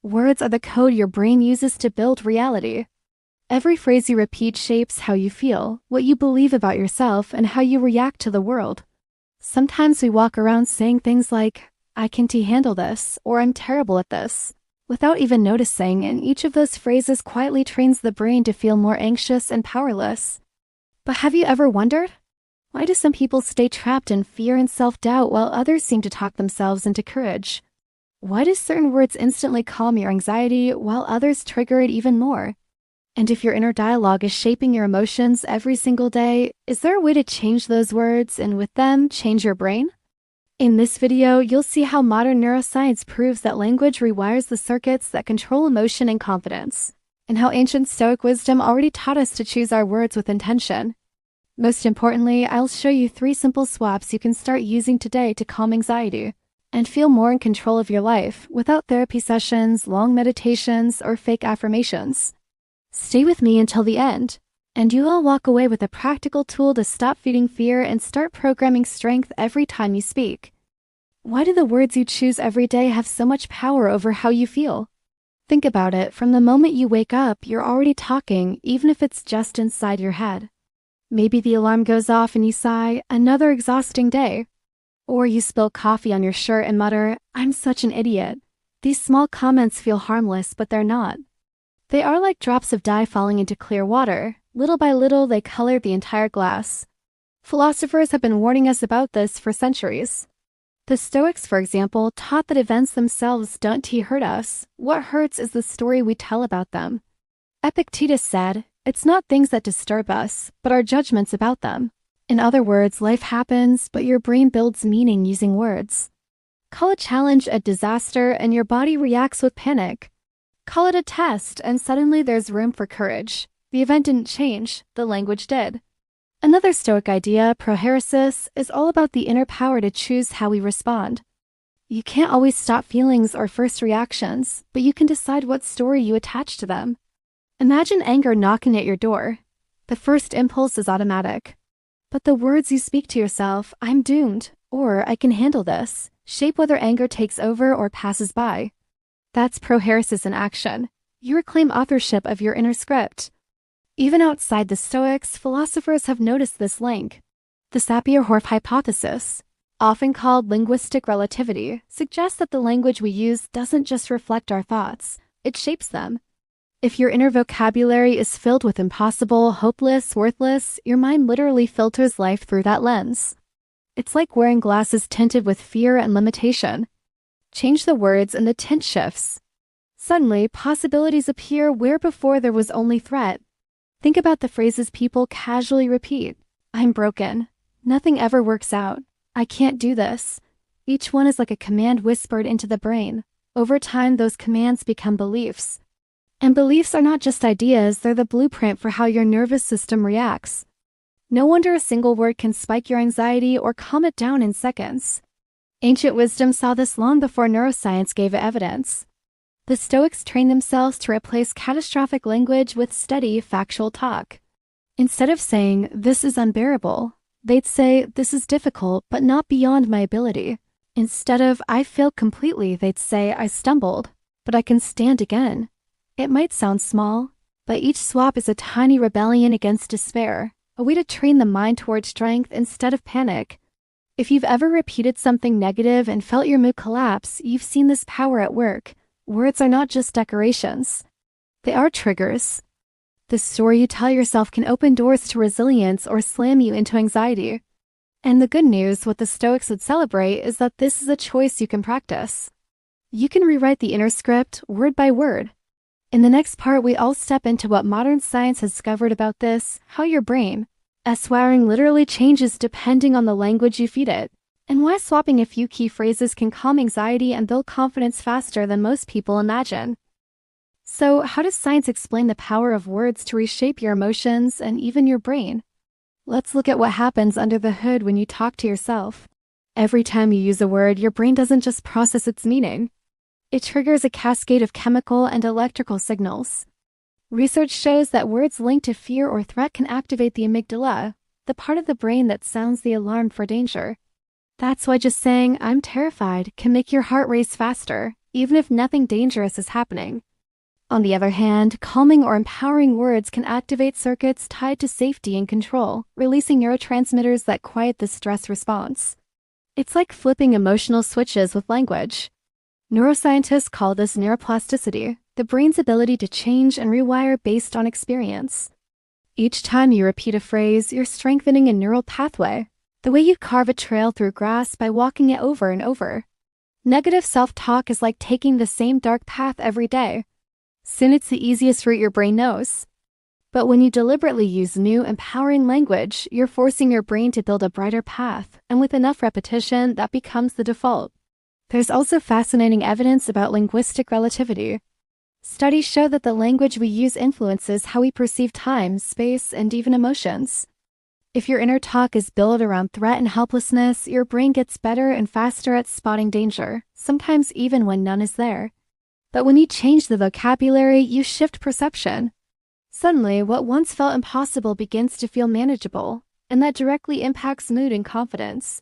Words are the code your brain uses to build reality. Every phrase you repeat shapes how you feel, what you believe about yourself, and how you react to the world. Sometimes we walk around saying things like, "I can't handle this," or "I'm terrible at this," without even noticing, and each of those phrases quietly trains the brain to feel more anxious and powerless. But have you ever wondered? Why do some people stay trapped in fear and self-doubt while others seem to talk themselves into courage? Why do certain words instantly calm your anxiety while others trigger it even more? And if your inner dialogue is shaping your emotions every single day, is there a way to change those words and with them change your brain? In this video, you'll see how modern neuroscience proves that language rewires the circuits that control emotion and confidence, and how ancient Stoic wisdom already taught us to choose our words with intention. Most importantly, I'll show you 3 simple swaps you can start using today to calm anxiety and feel more in control of your life without therapy sessions, long meditations, or fake affirmations. Stay with me until the end, and you will walk away with a practical tool to stop feeding fear and start programming strength every time you speak. Why do the words you choose every day have so much power over how you feel? Think about it. From the moment you wake up, you're already talking, even if it's just inside your head. Maybe the alarm goes off and you sigh, "Another exhausting day." Or you spill coffee on your shirt and mutter, "I'm such an idiot." These small comments feel harmless, but they're not. They are like drops of dye falling into clear water. Little by little, they color the entire glass. Philosophers have been warning us about this for centuries. The Stoics, for example, taught that events themselves don't hurt us. What hurts is the story we tell about them. Epictetus said, "It's not things that disturb us, but our judgments about them." In other words, life happens, but your brain builds meaning using words. Call a challenge a disaster and your body reacts with panic. Call it a test and suddenly there's room for courage. The event didn't change, the language did. Another Stoic idea, prohairesis, is all about the inner power to choose how we respond. You can't always stop feelings or first reactions, but you can decide what story you attach to them. Imagine anger knocking at your door. The first impulse is automatic. But the words you speak to yourself, "I'm doomed," or "I can handle this," shape whether anger takes over or passes by. That's prohairesis in action. You reclaim authorship of your inner script. Even outside the Stoics, philosophers have noticed this link. The Sapir-Whorf hypothesis, often called linguistic relativity, suggests that the language we use doesn't just reflect our thoughts, it shapes them. If your inner vocabulary is filled with impossible, hopeless, worthless, your mind literally filters life through that lens. It's like wearing glasses tinted with fear and limitation. Change the words and the tint shifts. Suddenly, possibilities appear where before there was only threat. Think about the phrases people casually repeat. "I'm broken." "Nothing ever works out." "I can't do this." Each one is like a command whispered into the brain. Over time, those commands become beliefs. And beliefs are not just ideas, they're the blueprint for how your nervous system reacts. No wonder a single word can spike your anxiety or calm it down in seconds. Ancient wisdom saw this long before neuroscience gave it evidence. The Stoics trained themselves to replace catastrophic language with steady, factual talk. Instead of saying, "This is unbearable," they'd say, "This is difficult, but not beyond my ability." Instead of, "I failed completely," they'd say, "I stumbled, but I can stand again." It might sound small, but each swap is a tiny rebellion against despair, a way to train the mind toward strength instead of panic. If you've ever repeated something negative and felt your mood collapse, you've seen this power at work. Words are not just decorations. They are triggers. The story you tell yourself can open doors to resilience or slam you into anxiety. And the good news, what the Stoics would celebrate, is that this is a choice you can practice. You can rewrite the inner script word by word. In the next part, we all step into what modern science has discovered about this, how your brain, wiring literally changes depending on the language you feed it, and why swapping a few key phrases can calm anxiety and build confidence faster than most people imagine. So, how does science explain the power of words to reshape your emotions and even your brain? Let's look at what happens under the hood when you talk to yourself. Every time you use a word, your brain doesn't just process its meaning. It triggers a cascade of chemical and electrical signals. Research shows that words linked to fear or threat can activate the amygdala, the part of the brain that sounds the alarm for danger. That's why just saying, "I'm terrified," can make your heart race faster, even if nothing dangerous is happening. On the other hand, calming or empowering words can activate circuits tied to safety and control, releasing neurotransmitters that quiet the stress response. It's like flipping emotional switches with language. Neuroscientists call this neuroplasticity, the brain's ability to change and rewire based on experience. Each time you repeat a phrase, you're strengthening a neural pathway, the way you carve a trail through grass by walking it over and over. Negative self-talk is like taking the same dark path every day. Soon it's the easiest route your brain knows. But when you deliberately use new, empowering language, you're forcing your brain to build a brighter path, and with enough repetition, that becomes the default. There's also fascinating evidence about linguistic relativity. Studies show that the language we use influences how we perceive time, space, and even emotions. If your inner talk is built around threat and helplessness, your brain gets better and faster at spotting danger, sometimes even when none is there. But when you change the vocabulary, you shift perception. Suddenly, what once felt impossible begins to feel manageable, and that directly impacts mood and confidence.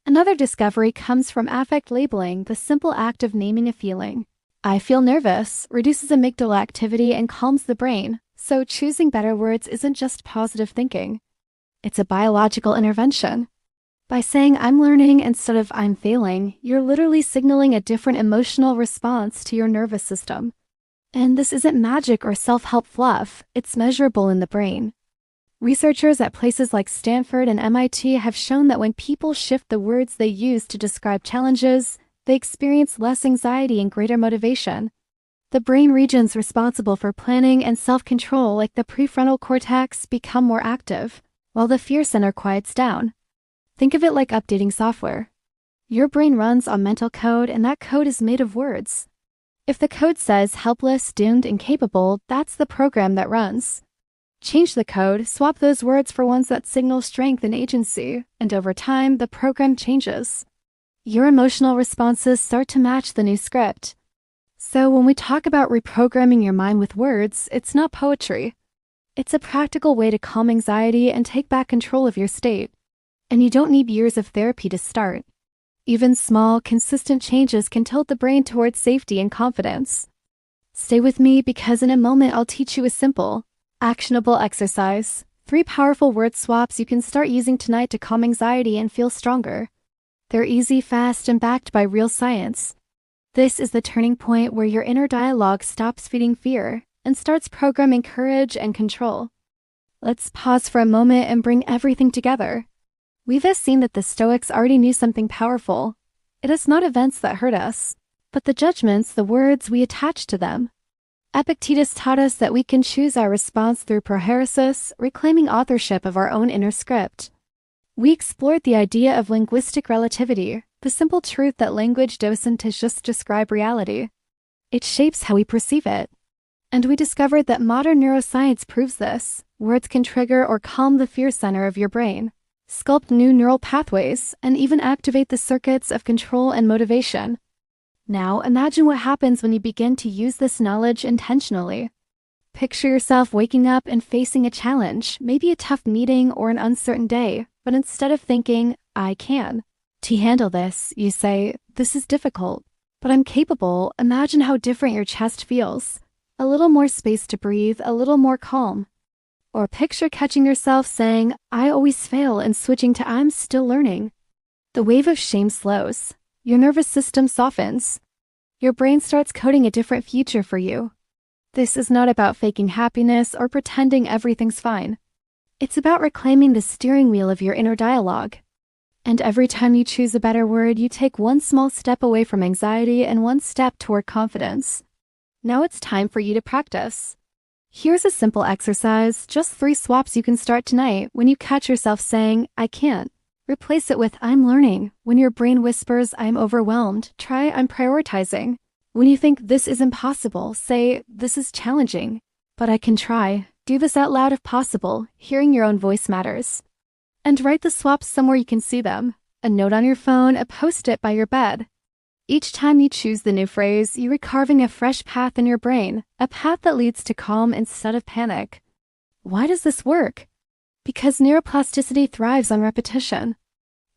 Another discovery comes from affect labeling, the simple act of naming a feeling. I feel nervous reduces amygdala activity and calms the brain, so choosing better words isn't just positive thinking. It's a biological intervention. By saying I'm learning instead of I'm failing, you're literally signaling a different emotional response to your nervous system. And this isn't magic or self-help fluff, it's measurable in the brain. Researchers at places like Stanford and MIT have shown that when people shift the words they use to describe challenges, they experience less anxiety and greater motivation. The brain regions responsible for planning and self-control, like the prefrontal cortex, become more active, while the fear center quiets down. Think of it like updating software. Your brain runs on mental code, and that code is made of words. If the code says helpless, doomed, incapable, that's the program that runs. Change the code, swap those words for ones that signal strength and agency, and over time, the program changes. Your emotional responses start to match the new script. So when we talk about reprogramming your mind with words, it's not poetry. It's a practical way to calm anxiety and take back control of your state. And you don't need years of therapy to start. Even small, consistent changes can tilt the brain towards safety and confidence. Stay with me because in a moment I'll teach you a simple, actionable exercise. 3 powerful word swaps you can start using tonight to calm anxiety and feel stronger. They're easy, fast, and backed by real science. This is the turning point where your inner dialogue stops feeding fear and starts programming courage and control. Let's pause for a moment and bring everything together. We've seen that the Stoics already knew something powerful. It is not events that hurt us, but the judgments, the words we attach to them. Epictetus taught us that we can choose our response through prohairesis, reclaiming authorship of our own inner script. We explored the idea of linguistic relativity, the simple truth that language doesn't just describe reality. It shapes how we perceive it. And we discovered that modern neuroscience proves this. Words can trigger or calm the fear center of your brain, sculpt new neural pathways, and even activate the circuits of control and motivation. Now, imagine what happens when you begin to use this knowledge intentionally. Picture yourself waking up and facing a challenge, maybe a tough meeting or an uncertain day, but instead of thinking, I can. To handle this, you say, this is difficult, but I'm capable. Imagine how different your chest feels. A little more space to breathe, a little more calm. Or picture catching yourself saying, I always fail, and switching to I'm still learning. The wave of shame slows. Your nervous system softens. Your brain starts coding a different future for you. This is not about faking happiness or pretending everything's fine. It's about reclaiming the steering wheel of your inner dialogue. And every time you choose a better word, you take one small step away from anxiety and one step toward confidence. Now it's time for you to practice. Here's a simple exercise, just 3 swaps you can start tonight. When you catch yourself saying, I can't, replace it with I'm learning. When your brain whispers, I'm overwhelmed, try I'm prioritizing. When you think this is impossible, say this is challenging, but I can try. Do this out loud if possible. Hearing your own voice matters. And write the swaps somewhere you can see them. A note on your phone, a post-it by your bed. Each time you choose the new phrase, you're carving a fresh path in your brain, a path that leads to calm instead of panic. Why does this work? Because neuroplasticity thrives on repetition.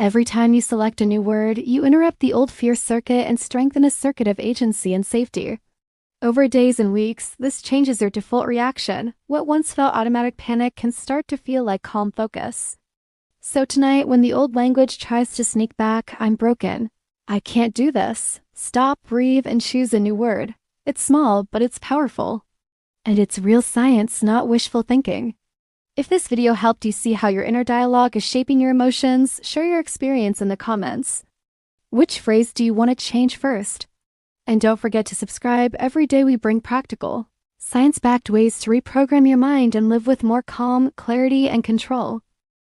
Every time you select a new word, you interrupt the old fear circuit and strengthen a circuit of agency and safety. Over days and weeks, this changes your default reaction. What once felt automatic panic can start to feel like calm focus. So tonight, when the old language tries to sneak back, I'm broken. I can't do this. Stop, breathe, and choose a new word. It's small, but it's powerful. And it's real science, not wishful thinking. If this video helped you see how your inner dialogue is shaping your emotions, share your experience in the comments. Which phrase do you want to change first? And don't forget to subscribe. Every day we bring practical, science-backed ways to reprogram your mind and live with more calm, clarity, and control.